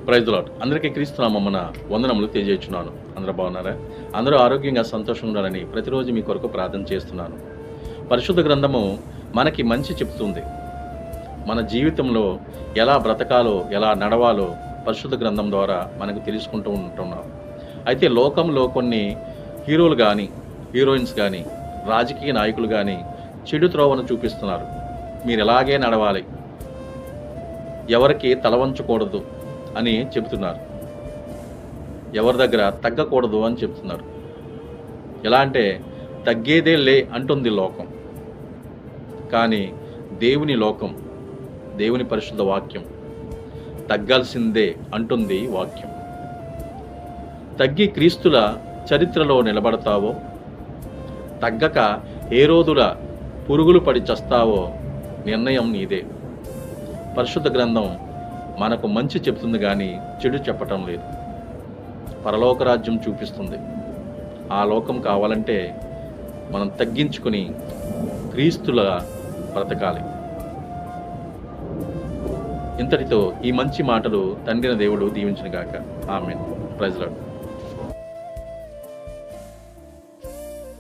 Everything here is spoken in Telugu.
Praise the lord. అందరికీ క్రీస్తు నామమున వందనములు తెలియజేయుచున్నాను. అందరూ బాగున్నారా? అందరూ ఆరోగ్యంగా సంతోషంగా ఉండాలని ప్రతిరోజు మీ కొరకు ప్రార్థన చేస్తున్నాను. పరిశుద్ధ గ్రంథము మనకి మంచి చెప్తుంది. మన జీవితంలో ఎలా బ్రతకాలో, ఎలా నడవాలో పరిశుద్ధ గ్రంథం ద్వారా మనకు తెలుసుకుంటూ ఉంటున్నాం. అయితే లోకంలో కొన్ని హీరోలు కానీ, హీరోయిన్స్ కానీ, రాజకీయ నాయకులు కానీ చెడు త్రోవను చూపిస్తున్నారు. మీరు ఎలాగే నడవాలి, ఎవరికి తల వంచకూడదు అని చెబుతున్నారు. ఎవరి దగ్గర తగ్గకూడదు అని చెప్తున్నారు. ఎలా అంటే తగ్గేదే లే అంటుంది లోకం. కానీ దేవుని లోకం, దేవుని పరిశుద్ధ వాక్యం తగ్గాల్సిందే అంటుంది వాక్యం. తగ్గి క్రీస్తుల చరిత్రలో నిలబడతావో, తగ్గక ఏ రోజుల పురుగులు పడి చస్తావో నిర్ణయం నీదే. పరిశుద్ధ గ్రంథం మనకు మంచి చెప్తుంది కానీ చెడు చెప్పటం లేదు. పరలోక రాజ్యం చూపిస్తుంది. ఆ లోకం కావాలంటే మనం తగ్గించుకొని క్రీస్తుల బ్రతకాలి. ఇంతటితో ఈ మంచి మాటలు తండ్రిన దేవుడు దీవించును గాక. ఆమేన్. Praise lord.